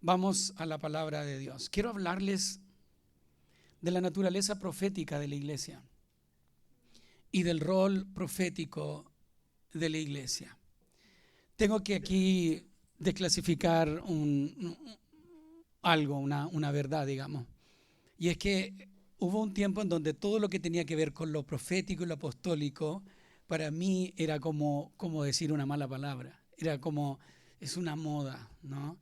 Vamos a la palabra de Dios. Quiero hablarles de la naturaleza profética de la iglesia y del rol profético de la iglesia. Tengo que aquí desclasificar una verdad, digamos. Y es que hubo un tiempo en donde todo lo que tenía que ver con lo profético y lo apostólico, para mí era como decir una mala palabra. Era como, es una moda, ¿no?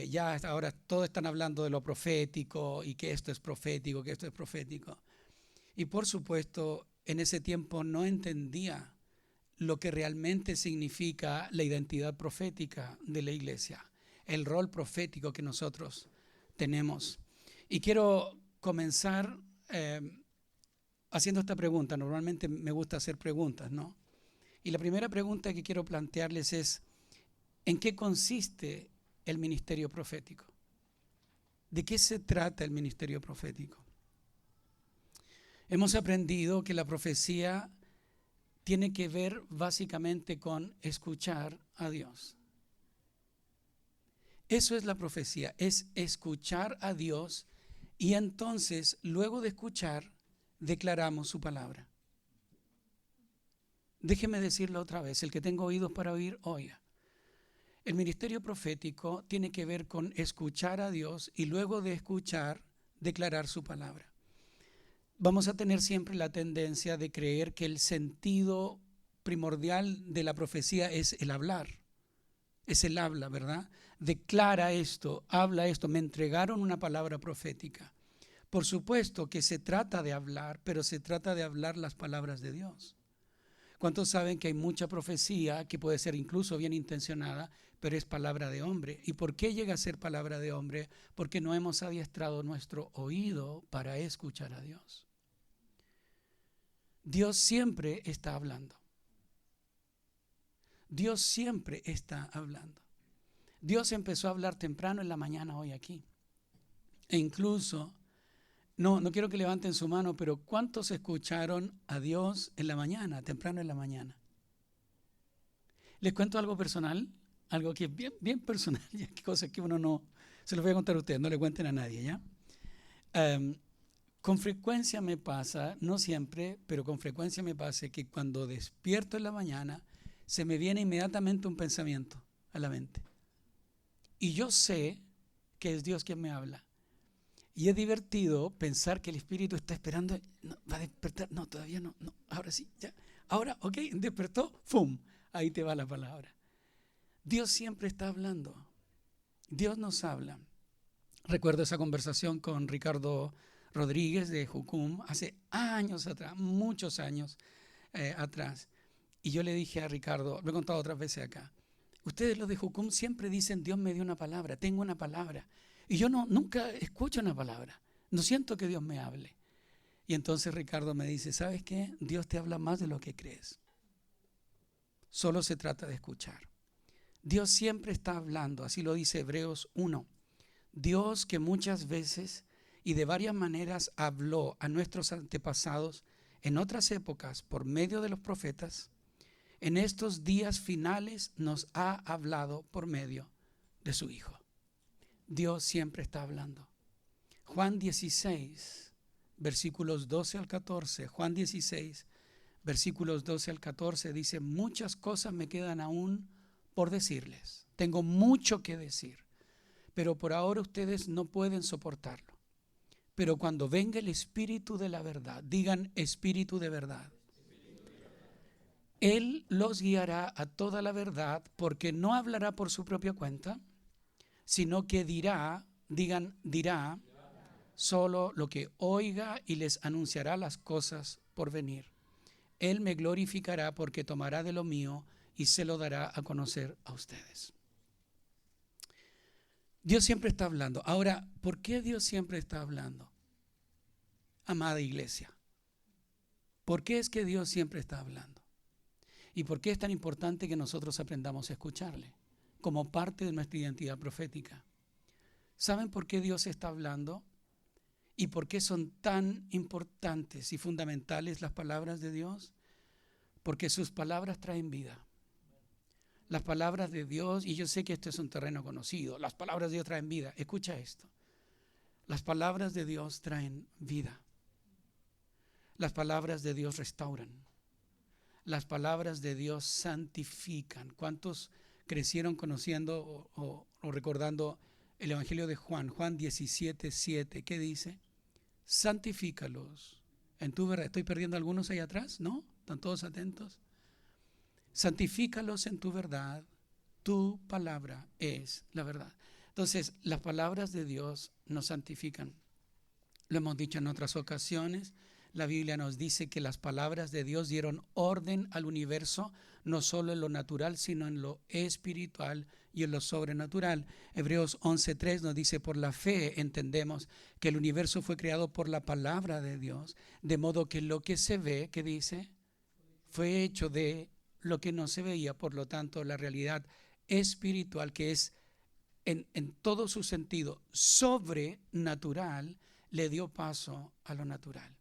Ya ahora todos están hablando de lo profético y que esto es profético, que esto es profético. Y por supuesto, en ese tiempo no entendía lo que realmente significa la identidad profética de la iglesia, el rol profético que nosotros tenemos. Y quiero comenzar haciendo esta pregunta. Normalmente me gusta hacer preguntas, ¿no? Y la primera pregunta que quiero plantearles es, ¿en qué consiste el ministerio profético? ¿De qué se trata el ministerio profético? Hemos aprendido que la profecía tiene que ver básicamente con escuchar a Dios. Eso es la profecía, es escuchar a Dios y entonces, luego de escuchar, declaramos su palabra. Déjeme decirlo otra vez, el que tenga oídos para oír, oiga. El ministerio profético tiene que ver con escuchar a Dios y luego de escuchar, declarar su palabra. Vamos a tener siempre la tendencia de creer que el sentido primordial de la profecía es el hablar. Es el habla, ¿verdad? Declara esto, habla esto, me entregaron una palabra profética. Por supuesto que se trata de hablar, pero se trata de hablar las palabras de Dios. ¿Cuántos saben que hay mucha profecía que puede ser incluso bien intencionada, pero es palabra de hombre? ¿Y por qué llega a ser palabra de hombre? Porque no hemos adiestrado nuestro oído para escuchar a Dios. Dios siempre está hablando. Dios siempre está hablando. Dios empezó a hablar temprano en la mañana hoy aquí. E incluso, no quiero que levanten su mano, pero ¿cuántos escucharon a Dios en la mañana, temprano en la mañana? Les cuento algo personal, algo que es bien personal, cosas que uno no, se los voy a contar a ustedes, no le cuenten a nadie, ¿ya? Con frecuencia me pasa, no siempre, pero con frecuencia me pasa que cuando despierto en la mañana, se me viene inmediatamente un pensamiento a la mente. Y yo sé que es Dios quien me habla. Y es divertido pensar que el Espíritu está esperando, no, va a despertar, no, todavía no, ahora sí, ya, ahora, ok, despertó, ¡fum! Ahí te va la palabra. Dios siempre está hablando, Dios nos habla. Recuerdo esa conversación con Ricardo Rodríguez de Jucum hace años atrás, muchos años atrás. Y yo le dije a Ricardo, lo he contado otras veces acá, ustedes los de Jucum siempre dicen, Dios me dio una palabra, tengo una palabra. Y yo nunca escucho una palabra, no siento que Dios me hable. Y entonces Ricardo me dice, ¿sabes qué? Dios te habla más de lo que crees. Solo se trata de escuchar. Dios siempre está hablando, así lo dice Hebreos 1. Dios que muchas veces y de varias maneras habló a nuestros antepasados en otras épocas por medio de los profetas, en estos días finales nos ha hablado por medio de su Hijo. Dios siempre está hablando. Juan 16, versículos 12 al 14. Juan 16, versículos 12 al 14 dice, muchas cosas me quedan aún por decirles. Tengo mucho que decir, pero por ahora ustedes no pueden soportarlo. Pero cuando venga el Espíritu de la verdad, digan Espíritu de verdad, Él los guiará a toda la verdad, porque no hablará por su propia cuenta, sino que dirá, digan, dirá solo lo que oiga y les anunciará las cosas por venir. Él me glorificará porque tomará de lo mío y se lo dará a conocer a ustedes. Dios siempre está hablando. Ahora, ¿por qué Dios siempre está hablando? Amada iglesia, ¿por qué es que Dios siempre está hablando? ¿Y por qué es tan importante que nosotros aprendamos a escucharle como parte de nuestra identidad profética? ¿Saben por qué Dios está hablando? ¿Y por qué son tan importantes y fundamentales las palabras de Dios? Porque sus palabras traen vida. Las palabras de Dios, y yo sé que esto es un terreno conocido, las palabras de Dios traen vida. Escucha esto. Las palabras de Dios traen vida. Las palabras de Dios restauran. Las palabras de Dios santifican. ¿Cuántos crecieron conociendo o recordando el Evangelio de Juan? Juan 17:7. ¿Qué dice? Santifícalos en tu verdad. ¿Estoy perdiendo algunos ahí atrás? ¿No? ¿Están todos atentos? Santifícalos en tu verdad. Tu palabra es la verdad. Entonces, las palabras de Dios nos santifican. Lo hemos dicho en otras ocasiones. La Biblia nos dice que las palabras de Dios dieron orden al universo, no solo en lo natural, sino en lo espiritual y en lo sobrenatural. Hebreos 11:3 nos dice, por la fe entendemos que el universo fue creado por la palabra de Dios, de modo que lo que se ve, ¿qué dice? Fue hecho de lo que no se veía. Por lo tanto, la realidad espiritual, que es en todo su sentido sobrenatural, le dio paso a lo natural.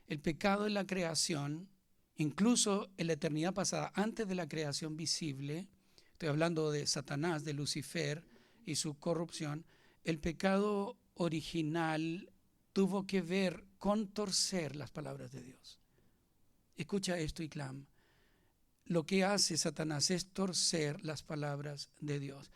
El pecado en la creación, incluso en la eternidad pasada, antes de la creación visible, estoy hablando de Satanás, de Lucifer y su corrupción, el pecado original tuvo que ver con torcer las palabras de Dios. Escucha esto y clama. Lo que hace Satanás es torcer las palabras de Dios.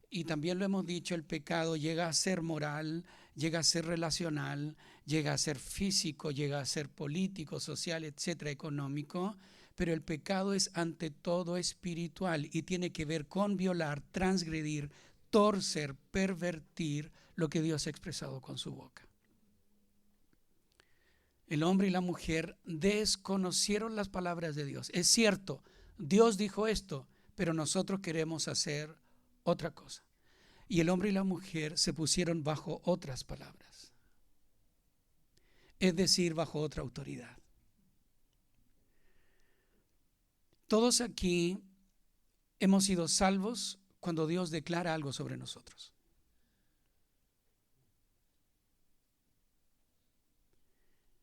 Y también lo hemos dicho, el pecado llega a ser moral, llega a ser relacional, llega a ser físico, llega a ser político, social, etcétera, económico, pero el pecado es ante todo espiritual y tiene que ver con violar, transgredir, torcer, pervertir lo que Dios ha expresado con su boca. El hombre y la mujer desconocieron las palabras de Dios. Es cierto, Dios dijo esto, pero nosotros queremos hacer otra cosa. Y el hombre y la mujer se pusieron bajo otras palabras, es decir, bajo otra autoridad. Todos aquí hemos sido salvos cuando Dios declara algo sobre nosotros.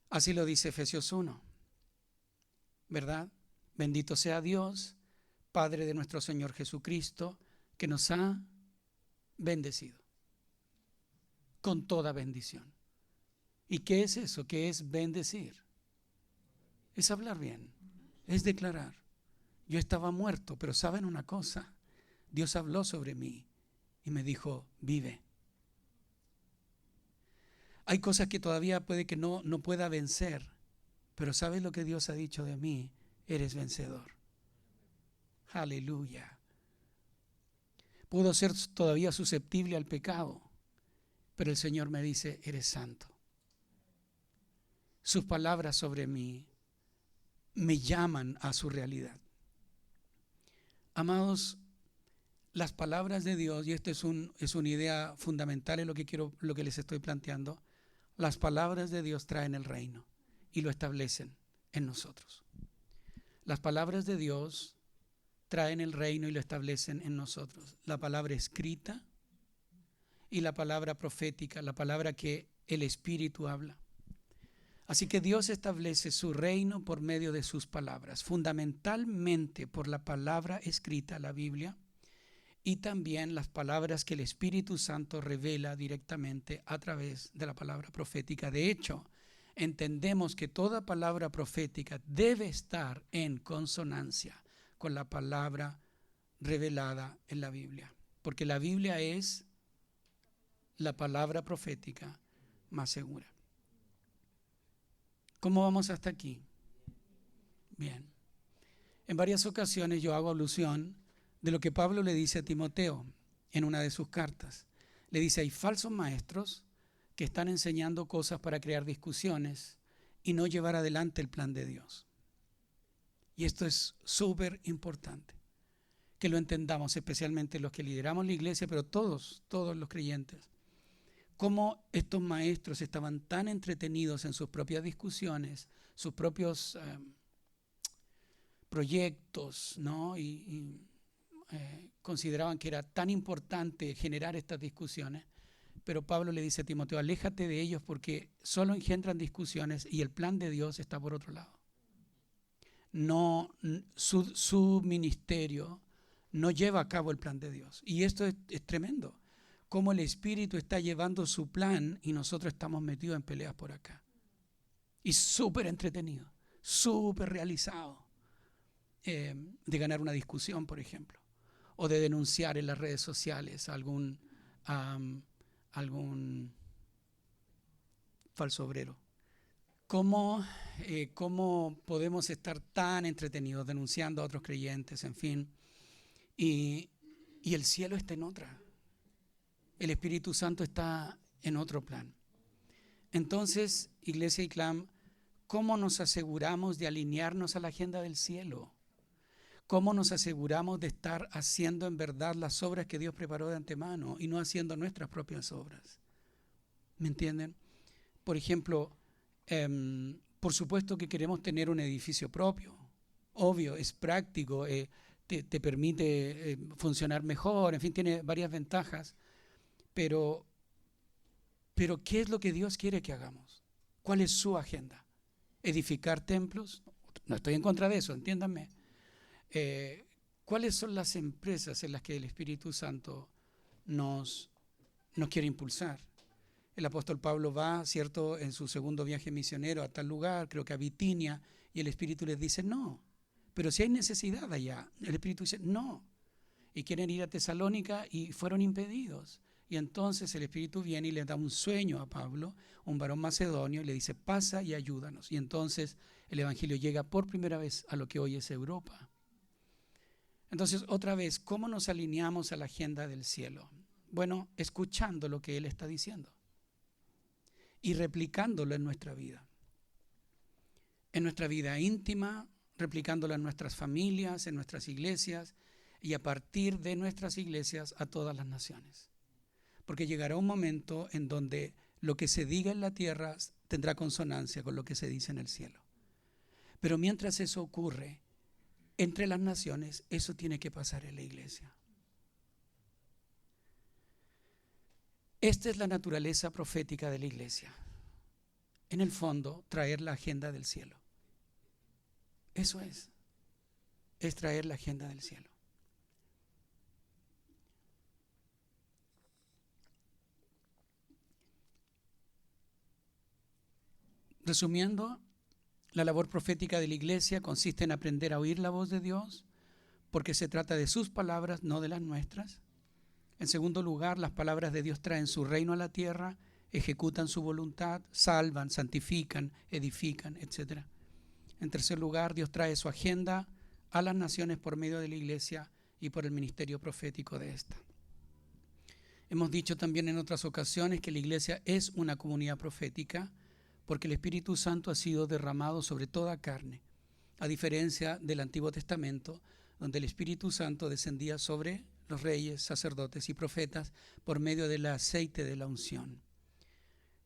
Así lo dice Efesios 1, ¿verdad? Bendito sea Dios, Padre de nuestro Señor Jesucristo, que nos ha bendecido con toda bendición. ¿Y qué es eso? ¿Qué es bendecir? Es hablar bien, es declarar. Yo estaba muerto, pero ¿saben una cosa? Dios habló sobre mí y me dijo, vive. Hay cosas que todavía puede que no pueda vencer, pero ¿sabes lo que Dios ha dicho de mí? Eres vencedor. Aleluya. Puedo ser todavía susceptible al pecado, pero el Señor me dice, eres santo. Sus palabras sobre mí me llaman a su realidad. Amados, las palabras de Dios, y esto es una idea fundamental en lo que les estoy planteando, las palabras de Dios traen el reino y lo establecen en nosotros. Las palabras de Dios traen el reino y lo establecen en nosotros. La palabra escrita y la palabra profética, la palabra que el Espíritu habla. Así que Dios establece su reino por medio de sus palabras, fundamentalmente por la palabra escrita, la Biblia, y también las palabras que el Espíritu Santo revela directamente a través de la palabra profética. De hecho, entendemos que toda palabra profética debe estar en consonancia con la palabra revelada en la Biblia, porque la Biblia es la palabra profética más segura. ¿Cómo vamos hasta aquí? Bien. En varias ocasiones yo hago alusión de lo que Pablo le dice a Timoteo en una de sus cartas. Le dice, hay falsos maestros que están enseñando cosas para crear discusiones y no llevar adelante el plan de Dios. Y esto es súper importante, que lo entendamos, especialmente los que lideramos la iglesia, pero todos los creyentes. Cómo estos maestros estaban tan entretenidos en sus propias discusiones, sus propios proyectos, ¿no? Y consideraban que era tan importante generar estas discusiones. Pero Pablo le dice a Timoteo, aléjate de ellos porque solo engendran discusiones y el plan de Dios está por otro lado. No, su ministerio no lleva a cabo el plan de Dios. Y esto es tremendo. Cómo el Espíritu está llevando su plan y nosotros estamos metidos en peleas por acá. Y súper entretenido, súper realizado. De ganar una discusión, por ejemplo. O de denunciar en las redes sociales a algún falso obrero. ¿Cómo podemos estar tan entretenidos denunciando a otros creyentes, en fin? Y el cielo está en otra. El Espíritu Santo está en otro plan. Entonces, Iglesia ICLAM, ¿cómo nos aseguramos de alinearnos a la agenda del cielo? ¿Cómo nos aseguramos de estar haciendo en verdad las obras que Dios preparó de antemano y no haciendo nuestras propias obras? ¿Me entienden? Por ejemplo, por supuesto que queremos tener un edificio propio. Obvio, es práctico, te permite funcionar mejor, en fin, tiene varias ventajas. Pero ¿qué es lo que Dios quiere que hagamos? ¿Cuál es su agenda? ¿Edificar templos? No estoy en contra de eso, entiéndanme. ¿Cuáles son las empresas en las que el Espíritu Santo nos quiere impulsar? El apóstol Pablo va, ¿cierto?, en su segundo viaje misionero a tal lugar, creo que a Bitinia, y el Espíritu les dice no. Pero si hay necesidad allá, el Espíritu dice no. Y quieren ir a Tesalónica y fueron impedidos. Y entonces el Espíritu viene y le da un sueño a Pablo, un varón macedonio, y le dice pasa y ayúdanos. Y entonces el Evangelio llega por primera vez a lo que hoy es Europa. Entonces, otra vez, ¿cómo nos alineamos a la agenda del cielo? Bueno, escuchando lo que Él está diciendo y replicándolo en nuestra vida. En nuestra vida íntima, replicándolo en nuestras familias, en nuestras iglesias y a partir de nuestras iglesias a todas las naciones. Porque llegará un momento en donde lo que se diga en la tierra tendrá consonancia con lo que se dice en el cielo. Pero mientras eso ocurre, entre las naciones, eso tiene que pasar en la iglesia. Esta es la naturaleza profética de la iglesia. En el fondo, traer la agenda del cielo. Eso es traer la agenda del cielo. Resumiendo, la labor profética de la iglesia consiste en aprender a oír la voz de Dios, porque se trata de sus palabras, no de las nuestras. En segundo lugar, las palabras de Dios traen su reino a la tierra, ejecutan su voluntad, salvan, santifican, edifican, etc. En tercer lugar, Dios trae su agenda a las naciones por medio de la iglesia y por el ministerio profético de esta. Hemos dicho también en otras ocasiones que la iglesia es una comunidad profética, porque el Espíritu Santo ha sido derramado sobre toda carne, a diferencia del Antiguo Testamento, donde el Espíritu Santo descendía sobre los reyes, sacerdotes y profetas por medio del aceite de la unción.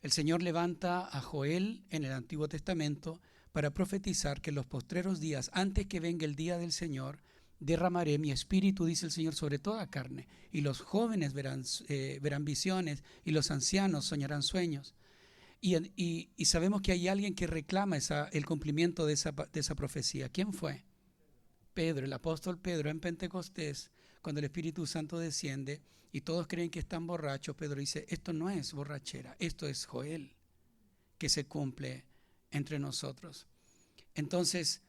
El Señor levanta a Joel en el Antiguo Testamento para profetizar que en los postreros días, antes que venga el día del Señor, derramaré mi espíritu, dice el Señor, sobre toda carne, y los jóvenes verán visiones, y los ancianos soñarán sueños. Y sabemos que hay alguien que reclama el cumplimiento de esa profecía. ¿Quién fue? Pedro, el apóstol Pedro, en Pentecostés, cuando el Espíritu Santo desciende y todos creen que están borrachos. Pedro dice, esto no es borrachera, esto es Joel, que se cumple entre nosotros. Entonces,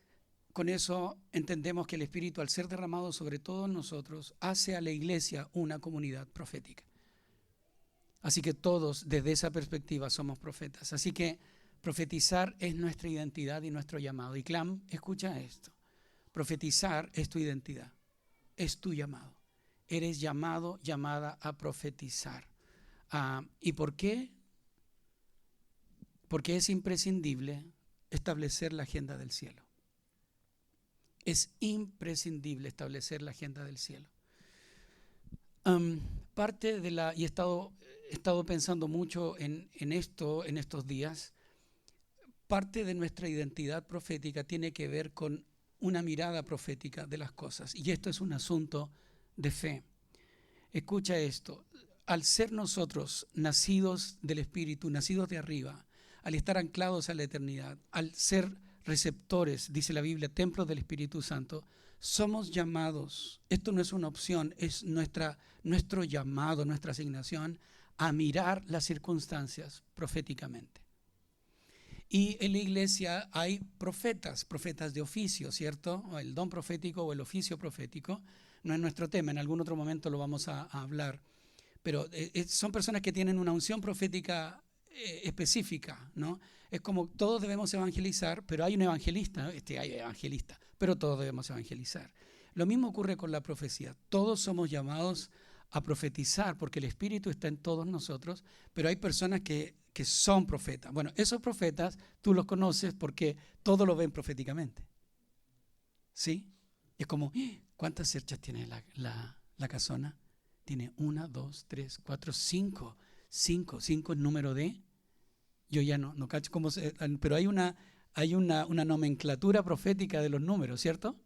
con eso entendemos que el Espíritu, al ser derramado sobre todos nosotros, hace a la iglesia una comunidad profética. Así que todos, desde esa perspectiva, somos profetas. Así que profetizar es nuestra identidad y nuestro llamado. Y ICLAM, escucha esto. Profetizar es tu identidad, es tu llamado. Eres llamado, llamada a profetizar. ¿Y por qué? Porque es imprescindible establecer la agenda del cielo. Es imprescindible establecer la agenda del cielo. Y he estado pensando mucho en esto en estos días. Parte de nuestra identidad profética tiene que ver con una mirada profética de las cosas. Y esto es un asunto de fe. Escucha esto. Al ser nosotros nacidos del Espíritu, nacidos de arriba, al estar anclados a la eternidad, al ser receptores, dice la Biblia, templos del Espíritu Santo, somos llamados, esto no es una opción, es nuestro llamado, nuestra asignación a mirar las circunstancias proféticamente. Y en la iglesia hay profetas de oficio, ¿cierto? O el don profético o el oficio profético. No es nuestro tema, en algún otro momento lo vamos a hablar. Pero son personas que tienen una unción profética específica, ¿no? Es como todos debemos evangelizar, pero hay un evangelista, ¿no? Hay evangelista, pero todos debemos evangelizar. Lo mismo ocurre con la profecía. Todos somos llamados a profetizar porque el Espíritu está en todos nosotros, pero hay personas que son profetas. Bueno, esos profetas tú los conoces porque todos lo ven proféticamente. ¿Sí? Es como, ¿cuántas cerchas tiene la casona? Tiene 1, 2, 3, 4, 5. 5 es número de... Yo ya no cacho cómo se... Pero hay una nomenclatura profética de los números, ¿cierto?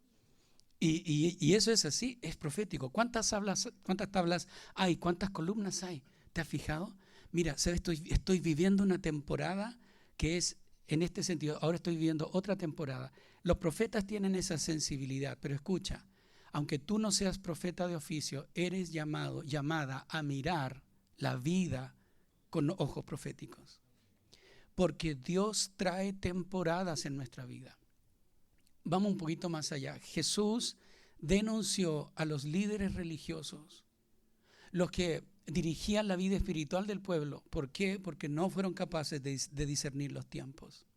Y eso es así, es profético. ¿Cuántas tablas hay? ¿Cuántas columnas hay? ¿Te has fijado? Mira, ¿sabes? Estoy viviendo una temporada que es en este sentido. Ahora estoy viviendo otra temporada. Los profetas tienen esa sensibilidad, pero escucha, aunque tú no seas profeta de oficio, eres llamada a mirar la vida con ojos proféticos. Porque Dios trae temporadas en nuestra vida. Vamos un poquito más allá. Jesús denunció a los líderes religiosos, los que dirigían la vida espiritual del pueblo. ¿Por qué? Porque no fueron capaces de discernir los tiempos.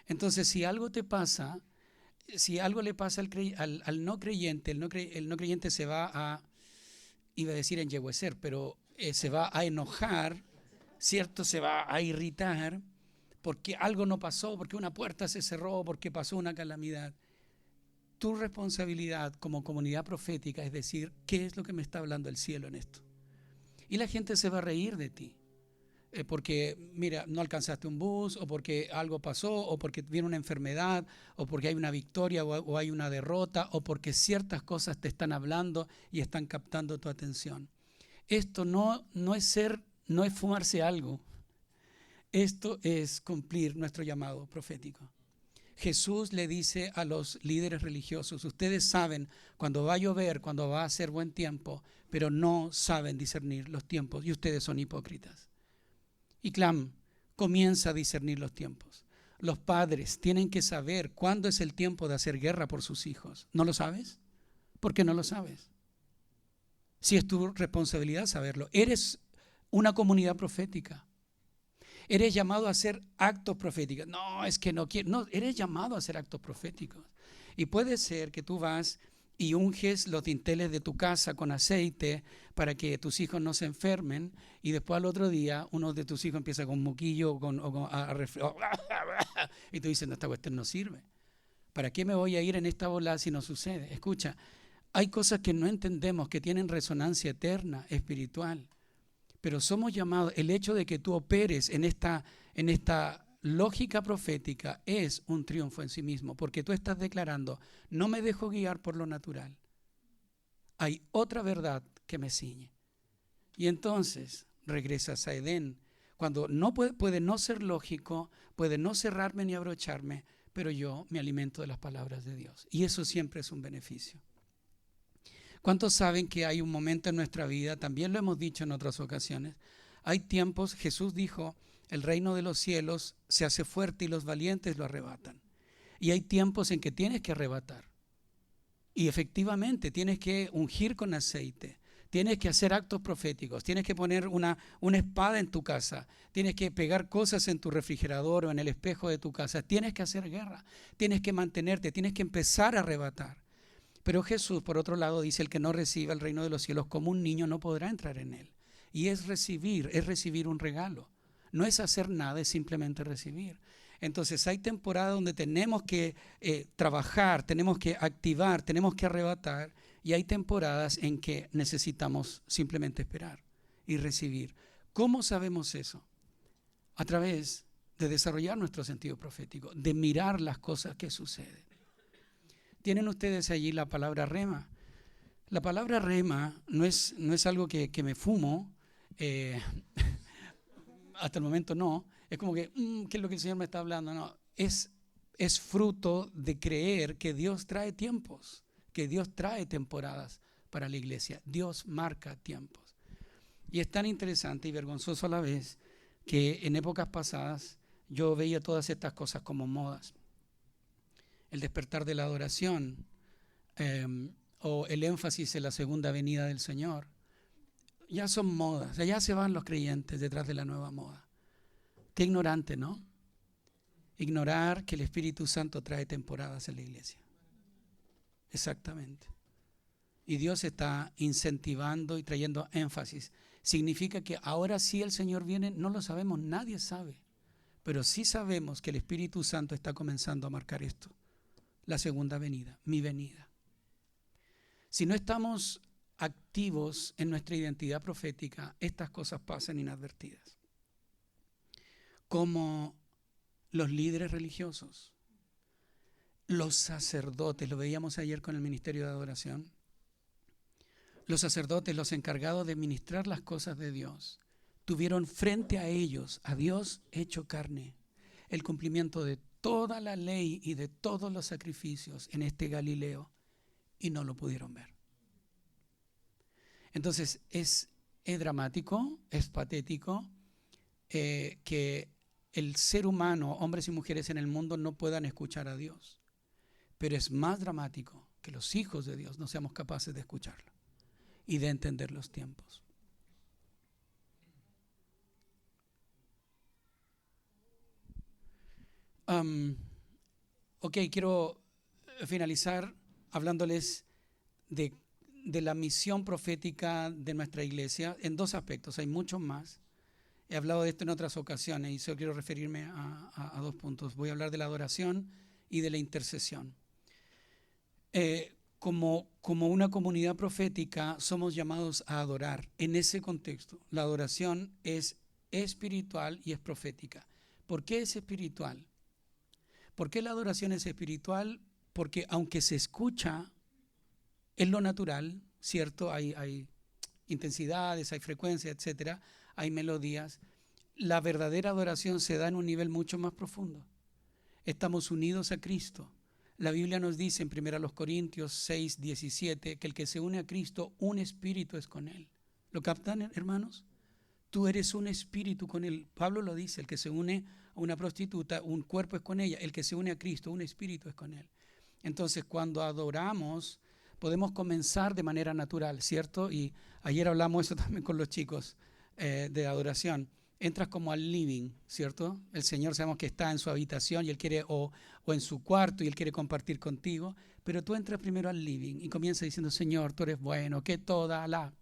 Entonces, si algo te pasa, si algo le pasa al no creyente, el no creyente se va a, iba a decir enyeguecer, pero se va a enojar, ¿cierto? Se va a irritar porque algo no pasó, porque una puerta se cerró, porque pasó una calamidad. Tu responsabilidad como comunidad profética es decir, ¿qué es lo que me está hablando el cielo en esto? Y la gente se va a reír de ti, porque, mira, no alcanzaste un bus, o porque algo pasó, o porque viene una enfermedad, o porque hay una victoria o hay una derrota, o porque ciertas cosas te están hablando y están captando tu atención. Esto no es fumarse algo. Esto es cumplir nuestro llamado profético. Jesús le dice a los líderes religiosos, ustedes saben cuando va a llover, cuando va a ser buen tiempo, pero no saben discernir los tiempos y ustedes son hipócritas. Y Clam comienza a discernir los tiempos. Los padres tienen que saber cuándo es el tiempo de hacer guerra por sus hijos. ¿No lo sabes? ¿Por qué no lo sabes? Si es tu responsabilidad saberlo. Eres una comunidad profética. Eres llamado a hacer actos proféticos. No, es que no quiero. No, eres llamado a hacer actos proféticos. Y puede ser que tú vas y unges los dinteles de tu casa con aceite para que tus hijos no se enfermen, y después al otro día uno de tus hijos empieza con moquillo y tú dices, no, esta cuestión no sirve. ¿Para qué me voy a ir en esta bola si no sucede? Escucha, hay cosas que no entendemos, que tienen resonancia eterna, espiritual. Pero somos llamados, el hecho de que tú operes en esta lógica profética es un triunfo en sí mismo, porque tú estás declarando, no me dejo guiar por lo natural. Hay otra verdad que me ciñe. Y entonces regresas a Edén, cuando no puede no ser lógico, puede no cerrarme ni abrocharme, pero yo me alimento de las palabras de Dios. Y eso siempre es un beneficio. ¿Cuántos saben que hay un momento en nuestra vida? También lo hemos dicho en otras ocasiones. Hay tiempos, Jesús dijo, el reino de los cielos se hace fuerte y los valientes lo arrebatan. Y hay tiempos en que tienes que arrebatar. Y efectivamente tienes que ungir con aceite. Tienes que hacer actos proféticos. Tienes que poner una espada en tu casa. Tienes que pegar cosas en tu refrigerador o en el espejo de tu casa. Tienes que hacer guerra. Tienes que mantenerte. Tienes que empezar a arrebatar. Pero Jesús, por otro lado, dice, el que no reciba el reino de los cielos como un niño no podrá entrar en él. Y es recibir un regalo. No es hacer nada, es simplemente recibir. Entonces hay temporadas donde tenemos que trabajar, tenemos que activar, tenemos que arrebatar, y hay temporadas en que necesitamos simplemente esperar y recibir. ¿Cómo sabemos eso? A través de desarrollar nuestro sentido profético, de mirar las cosas que suceden. Tienen ustedes allí la palabra rema. La palabra rema no es algo que me fumo, hasta el momento no. Es como que, ¿qué es lo que el Señor me está hablando? No, es fruto de creer que Dios trae tiempos. que Dios trae temporadas para la iglesia. Dios marca tiempos. Y es tan interesante y vergonzoso a la vez que en épocas pasadas yo veía todas estas cosas como modas. El despertar de la adoración, o el énfasis en la segunda venida del Señor, ya son modas, allá se van los creyentes detrás de la nueva moda. Qué ignorante, ¿no? Ignorar que el Espíritu Santo trae temporadas en la iglesia. Exactamente. Y Dios está incentivando y trayendo énfasis. Significa que ahora sí el Señor viene, no lo sabemos, nadie sabe. Pero sí sabemos que el Espíritu Santo está comenzando a marcar esto. La segunda venida, mi venida. Si no estamos activos en nuestra identidad profética, estas cosas pasan inadvertidas. Como los líderes religiosos, los sacerdotes, lo veíamos ayer con el ministerio de adoración, los sacerdotes, los encargados de ministrar las cosas de Dios, tuvieron frente a ellos a Dios hecho carne, el cumplimiento de toda la ley y de todos los sacrificios en este Galileo, y no lo pudieron ver. Entonces es dramático, es patético que el ser humano, hombres y mujeres en el mundo, no puedan escuchar a Dios. Pero es más dramático que los hijos de Dios no seamos capaces de escucharlo y de entender los tiempos. Quiero finalizar hablándoles de la misión profética de nuestra iglesia en dos aspectos. Hay muchos más. He hablado de esto en otras ocasiones y solo quiero referirme a dos puntos. Voy a hablar de la adoración y de la intercesión. Como una comunidad profética somos llamados a adorar. En ese contexto, la adoración es espiritual y es profética. ¿Por qué es espiritual? ¿Por qué la adoración es espiritual? Porque aunque se escucha en lo natural, ¿cierto? Hay intensidades, hay frecuencias, etcétera, hay melodías. La verdadera adoración se da en un nivel mucho más profundo. Estamos unidos a Cristo. La Biblia nos dice en 1 Corintios 6, 17 que el que se une a Cristo, un espíritu es con Él. ¿Lo captan, hermanos? Tú eres un espíritu con Él. Pablo lo dice, el que se une a una prostituta, un cuerpo es con ella. El que se une a Cristo, un espíritu es con Él. Entonces, cuando adoramos, podemos comenzar de manera natural, ¿cierto? Y ayer hablamos eso también con los chicos de adoración. Entras como al living, ¿cierto? El Señor sabemos que está en su habitación y Él quiere, o en su cuarto y Él quiere compartir contigo, pero tú entras primero al living y comienzas diciendo, Señor, tú eres bueno, que toda la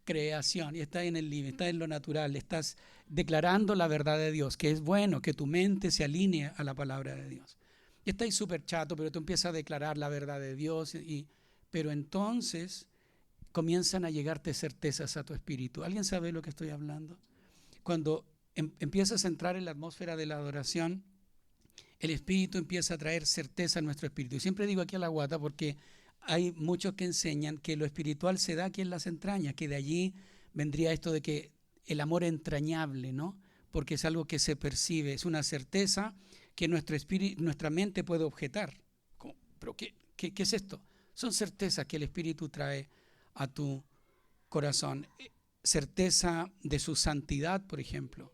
creación, y estás en el living, estás en lo natural, estás declarando la verdad de Dios, que es bueno, que tu mente se alinee a la palabra de Dios. Y estás súper chato, pero tú empiezas a declarar la verdad de Dios, pero entonces comienzan a llegarte certezas a tu espíritu. ¿Alguien sabe lo que estoy hablando? Cuando empiezas a entrar en la atmósfera de la adoración, el Espíritu empieza a traer certeza a nuestro espíritu. Y siempre digo aquí a la guata porque hay muchos que enseñan que lo espiritual se da aquí en las entrañas, que de allí vendría esto de que el amor entrañable, ¿no? Porque es algo que se percibe, es una certeza que nuestro espíritu, nuestra mente puede objetar. ¿Pero qué es esto? Son certezas que el Espíritu trae a tu corazón. Certeza de su santidad, por ejemplo,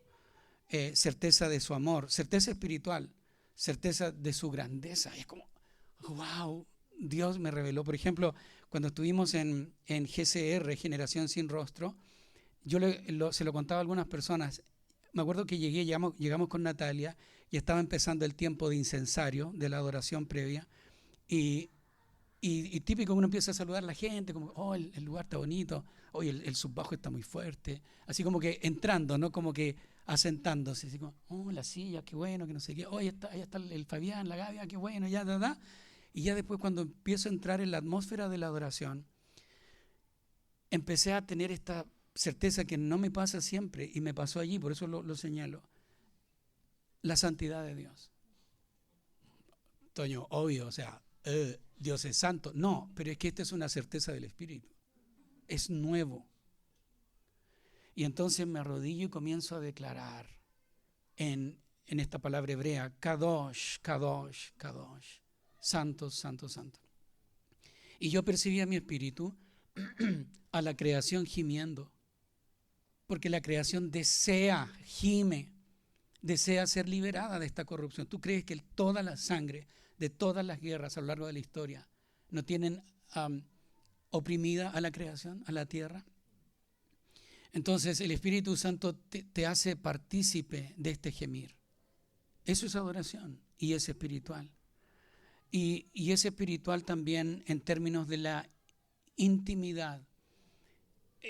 certeza de su amor, certeza espiritual, certeza de su grandeza. Es como, wow, Dios me reveló. Por ejemplo, cuando estuvimos en GCR, Generación Sin Rostro, yo se lo contaba a algunas personas. Me acuerdo que llegamos con Natalia y estaba empezando el tiempo de incensario, de la adoración previa, y típico uno empieza a saludar a la gente, como, oh, el lugar está bonito, oh, el subbajo está muy fuerte, así como que entrando, ¿no? Como que asentándose, así como, oh, la silla, qué bueno, que no sé qué, oh, ahí está el Fabián, la Gaby, qué bueno, ya, y ya después cuando empiezo a entrar en la atmósfera de la adoración, empecé a tener esta certeza que no me pasa siempre, y me pasó allí, por eso lo señalo, la santidad de Dios. Toño, obvio, o sea, Dios es santo. No, pero es que esta es una certeza del Espíritu. Es nuevo. Y entonces me arrodillo y comienzo a declarar en esta palabra hebrea, Kadosh, Kadosh, Kadosh, santo, santo, santo. Y yo percibía en mi espíritu a la creación gimiendo, porque la creación gime, desea ser liberada de esta corrupción. ¿Tú crees que toda la sangre de todas las guerras a lo largo de la historia no tienen oprimida a la creación, a la tierra? Entonces el Espíritu Santo te hace partícipe de este gemir. Eso es adoración y es espiritual. Y es espiritual también en términos de la intimidad.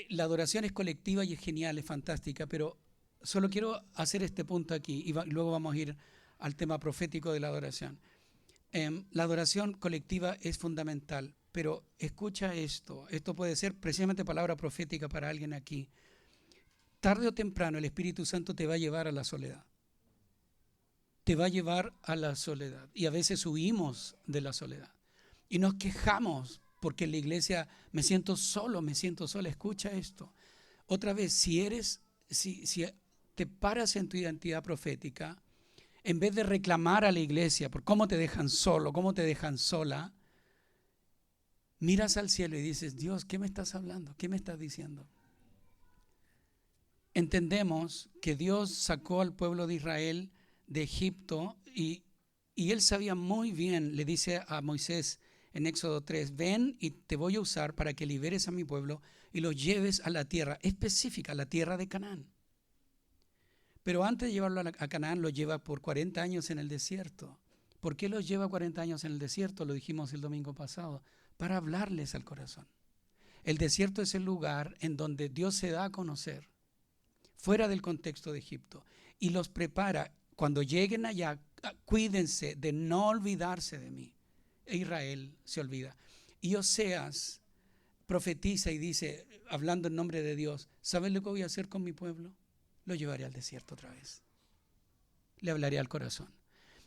La adoración es colectiva y es genial, es fantástica, pero solo quiero hacer este punto aquí y luego vamos a ir al tema profético de la adoración. La adoración colectiva es fundamental, pero escucha esto puede ser precisamente palabra profética para alguien aquí. Tarde o temprano el Espíritu Santo te va a llevar a la soledad. Te va a llevar a la soledad. Y a veces huimos de la soledad. Y nos quejamos porque en la iglesia me siento solo, me siento sola. Escucha esto. Otra vez, si te paras en tu identidad profética, en vez de reclamar a la iglesia por cómo te dejan solo, cómo te dejan sola, miras al cielo y dices, Dios, ¿qué me estás hablando? ¿Qué me estás diciendo? Entendemos que Dios sacó al pueblo de Israel de Egipto y Él sabía muy bien, le dice a Moisés en Éxodo 3, ven y te voy a usar para que liberes a mi pueblo y los lleves a la tierra específica, la tierra de Canaán. Pero antes de llevarlo a Canaán, lo lleva por 40 años en el desierto. ¿Por qué los lleva 40 años en el desierto? Lo dijimos el domingo pasado, para hablarles al corazón. El desierto es el lugar en donde Dios se da a conocer, fuera del contexto de Egipto, y los prepara. Cuando lleguen allá, cuídense de no olvidarse de mí. E Israel se olvida. Y Oseas profetiza y dice, hablando en nombre de Dios, ¿sabes lo que voy a hacer con mi pueblo? Lo llevaré al desierto otra vez. Le hablaré al corazón.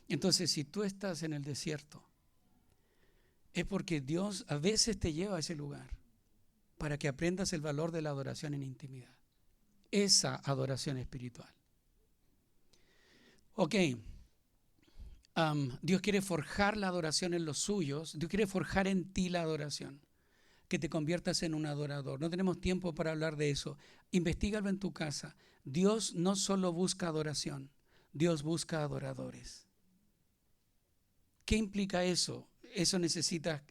Entonces, si tú estás en el desierto, es porque Dios a veces te lleva a ese lugar para que aprendas el valor de la adoración en intimidad. Esa adoración espiritual. Ok, Dios quiere forjar la adoración en los suyos. Dios quiere forjar en ti la adoración, que te conviertas en un adorador. No tenemos tiempo para hablar de eso. Investígalo en tu casa. Dios no solo busca adoración, Dios busca adoradores. ¿Qué implica eso? En eso necesitas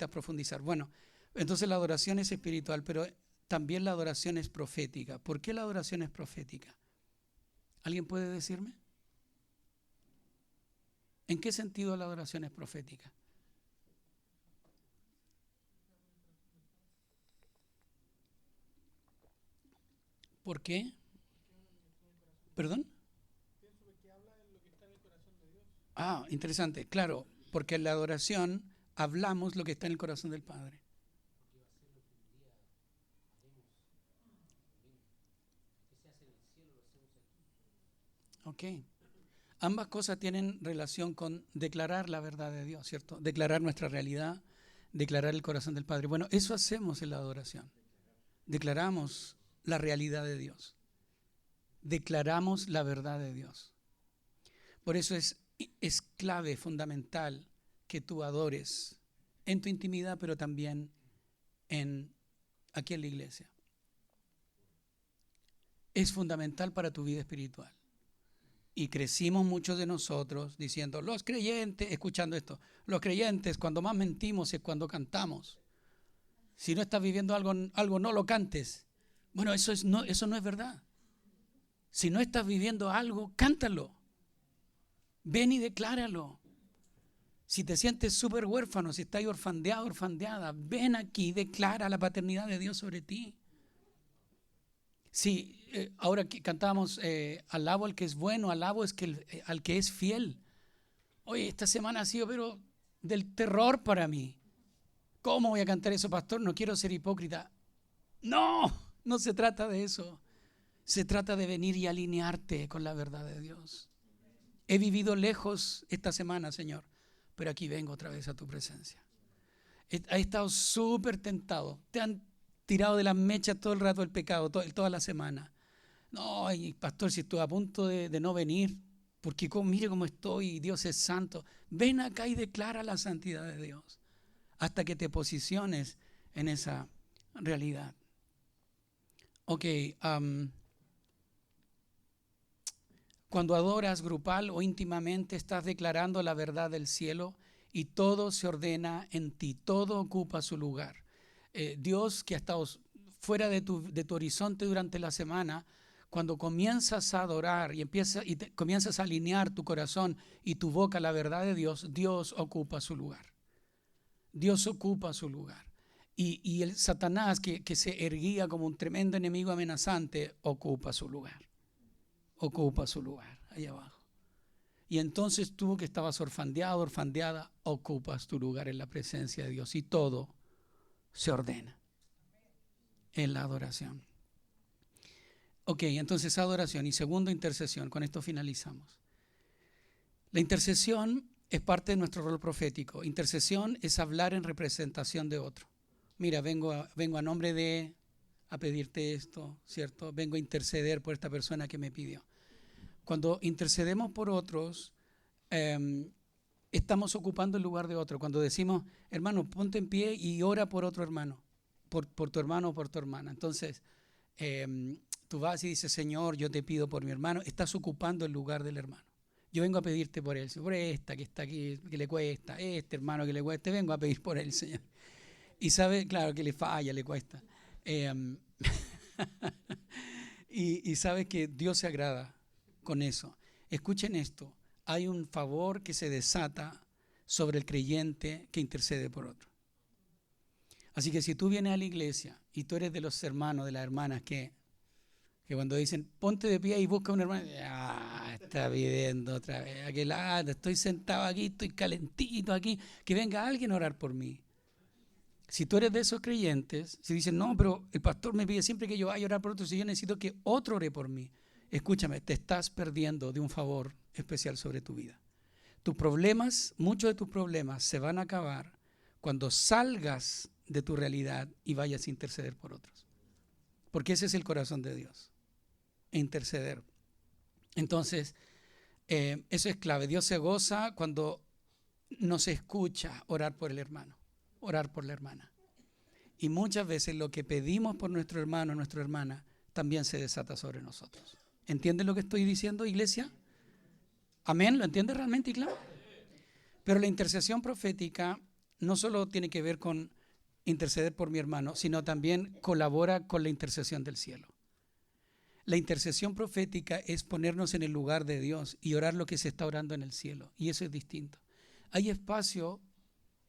profundizar. Bueno, entonces la adoración es espiritual, pero también la adoración es profética. ¿Por qué la adoración es profética? ¿Alguien puede decirme? ¿En qué sentido la adoración es profética? ¿Por qué? ¿Perdón? Ah, interesante. Claro, porque en la adoración hablamos lo que está en el corazón del Padre. Ok. Ambas cosas tienen relación con declarar la verdad de Dios, ¿cierto? Declarar nuestra realidad, declarar el corazón del Padre. Bueno, eso hacemos en la adoración. Declaramos la realidad de Dios. Declaramos la verdad de Dios. Por eso es clave, fundamental, que tú adores en tu intimidad, pero también aquí en la iglesia. Es fundamental para tu vida espiritual. Y crecimos muchos de nosotros diciendo, los creyentes, escuchando esto, los creyentes cuando más mentimos es cuando cantamos. Si no estás viviendo algo no lo cantes. Bueno, eso no es verdad. Si no estás viviendo algo, cántalo. Ven y decláralo. Si te sientes súper huérfano, si estás orfandeado, orfandeada, ven aquí y declara la paternidad de Dios sobre ti. Sí, ahora que cantábamos, alabo al que es bueno, alabo al que es fiel. Oye, esta semana ha sido pero del terror para mí. ¿Cómo voy a cantar eso, pastor? No quiero ser hipócrita. No se trata de eso. Se trata de venir y alinearte con la verdad de Dios. He vivido lejos esta semana, Señor, pero aquí vengo otra vez a tu presencia. He estado súper tentado. Te han tirado de las mechas todo el rato el pecado, toda la semana. No, y pastor, si estuve a punto de no venir porque mire cómo estoy, Dios es santo. Ven acá y declara la santidad de Dios hasta que te posiciones en esa realidad. Ok, cuando adoras grupal o íntimamente, estás declarando la verdad del cielo y todo se ordena en ti, todo ocupa su lugar. Dios, que ha estado fuera de tu horizonte durante la semana, cuando comienzas a adorar y comienzas a alinear tu corazón y tu boca a la verdad de Dios, Dios ocupa su lugar. Dios ocupa su lugar. Y el Satanás, que se erguía como un tremendo enemigo amenazante, ocupa su lugar. Ocupa su lugar, ahí abajo. Y entonces tú, que estabas orfandeado, orfandeada, ocupas tu lugar en la presencia de Dios y todo se ordena en la adoración. Ok, entonces adoración y segundo, intercesión. Con esto finalizamos. La intercesión es parte de nuestro rol profético. Intercesión es hablar en representación de otro. Mira, vengo a nombre de a pedirte esto, ¿cierto? Vengo a interceder por esta persona que me pidió. Cuando intercedemos por otros, estamos ocupando el lugar de otro. Cuando decimos, hermano, ponte en pie y ora por otro hermano, por tu hermano o por tu hermana. Entonces, tú vas y dices, Señor, yo te pido por mi hermano. Estás ocupando el lugar del hermano. Yo vengo a pedirte por él, por esta que está aquí, que le cuesta, este hermano que le cuesta, vengo a pedir por él, Señor. Y sabe, claro, que le falla, le cuesta. Y sabe que Dios se agrada con eso. Escuchen esto, hay un favor que se desata sobre el creyente que intercede por otro. Así que si tú vienes a la iglesia y tú eres de los hermanos, de las hermanas que cuando dicen ponte de pie y busca un hermano, está pidiendo otra vez, aquel lado, estoy sentado aquí, estoy calentito aquí, que venga alguien a orar por mí. Si tú eres de esos creyentes, si dicen, no, pero el pastor me pide siempre que yo vaya a orar por otro, si yo necesito que otro ore por mí, escúchame, te estás perdiendo de un favor especial sobre tu vida. Tus problemas, muchos de tus problemas se van a acabar cuando salgas de tu realidad y vayas a interceder por otros. Porque ese es el corazón de Dios, interceder. Entonces, eso es clave. Dios se goza cuando nos escucha orar por el hermano, orar por la hermana. Y muchas veces lo que pedimos por nuestro hermano o nuestra hermana también se desata sobre nosotros. ¿Entienden lo que estoy diciendo, iglesia? ¿Amén? ¿Lo entiende realmente, claro? Pero la intercesión profética no solo tiene que ver con interceder por mi hermano, sino también colabora con la intercesión del cielo. La intercesión profética es ponernos en el lugar de Dios y orar lo que se está orando en el cielo. Y eso es distinto. Hay espacio,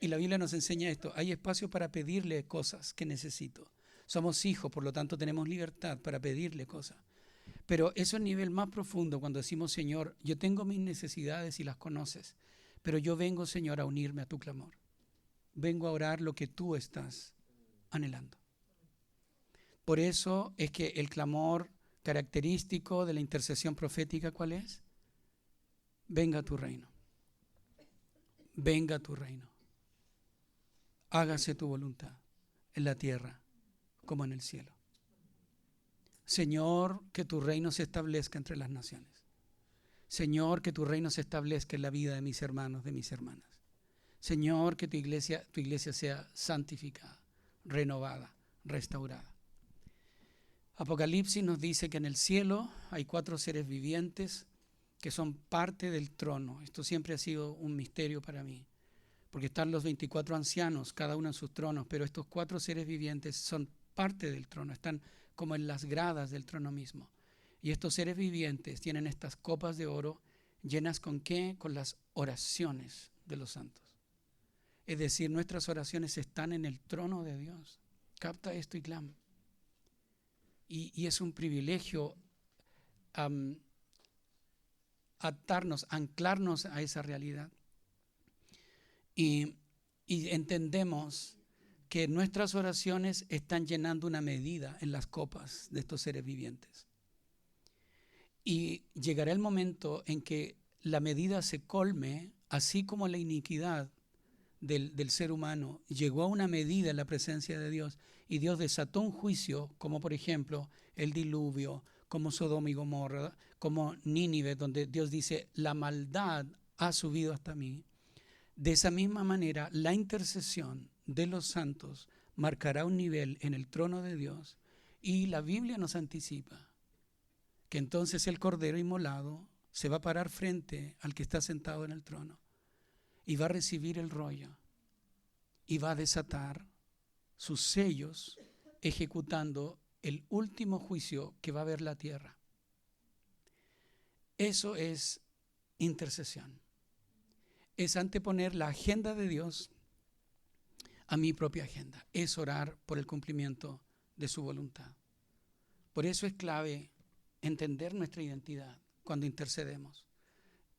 y la Biblia nos enseña esto, hay espacio para pedirle cosas que necesito. Somos hijos, por lo tanto tenemos libertad para pedirle cosas. Pero eso es el nivel más profundo cuando decimos, Señor, yo tengo mis necesidades y las conoces, pero yo vengo, Señor, a unirme a tu clamor. Vengo a orar lo que tú estás anhelando. Por eso es que el clamor característico de la intercesión profética, ¿cuál es? Venga a tu reino. Venga a tu reino. Hágase tu voluntad en la tierra como en el cielo. Señor, que tu reino se establezca entre las naciones. Señor, que tu reino se establezca en la vida de mis hermanos, de mis hermanas. Señor, que tu iglesia sea santificada, renovada, restaurada. Apocalipsis nos dice que en el cielo hay 4 seres vivientes que son parte del trono. Esto siempre ha sido un misterio para mí, porque están los 24 ancianos, cada uno en sus tronos, pero estos 4 seres vivientes son parte del trono, están como en las gradas del trono mismo. Y estos seres vivientes tienen estas copas de oro llenas ¿con qué? Con las oraciones de los santos. Es decir, nuestras oraciones están en el trono de Dios. Capta esto y clama. Y es un privilegio anclarnos a esa realidad. Y entendemos que nuestras oraciones están llenando una medida en las copas de estos seres vivientes. Y llegará el momento en que la medida se colme, así como la iniquidad del ser humano llegó a una medida en la presencia de Dios y Dios desató un juicio, como por ejemplo el diluvio, como Sodoma y Gomorra, como Nínive, donde Dios dice, la maldad ha subido hasta mí. De esa misma manera, la intercesión de los santos marcará un nivel en el trono de Dios, y la Biblia nos anticipa que entonces el Cordero inmolado se va a parar frente al que está sentado en el trono y va a recibir el rollo y va a desatar sus sellos, ejecutando el último juicio que va a haber la tierra. Eso es intercesión. Es anteponer la agenda de Dios a mi propia agenda. Es orar por el cumplimiento de su voluntad. Por eso es clave entender nuestra identidad cuando intercedemos.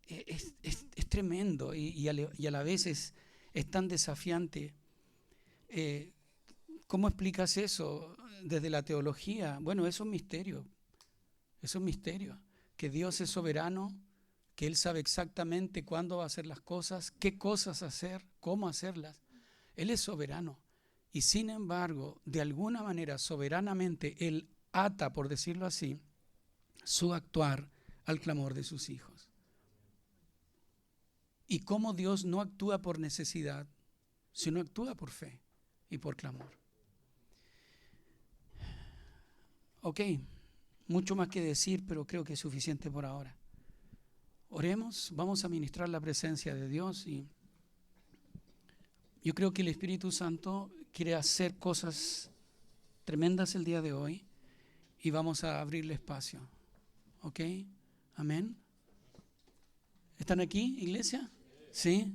Es tremendo y a la vez es tan desafiante. ¿Cómo explicas eso desde la teología? Bueno, eso es misterio. Eso es misterio. Que Dios es soberano, que Él sabe exactamente cuándo va a hacer las cosas, qué cosas hacer, cómo hacerlas. Él es soberano. Y sin embargo, de alguna manera, soberanamente, Él ata, por decirlo así, su actuar al clamor de sus hijos. Y cómo Dios no actúa por necesidad, sino actúa por fe y por clamor. Ok, mucho más que decir, pero creo que es suficiente por ahora. Oremos, vamos a ministrar la presencia de Dios y yo creo que el Espíritu Santo quiere hacer cosas tremendas el día de hoy y vamos a abrirle espacio. ¿Ok? Amén. ¿Están aquí, iglesia? ¿Sí?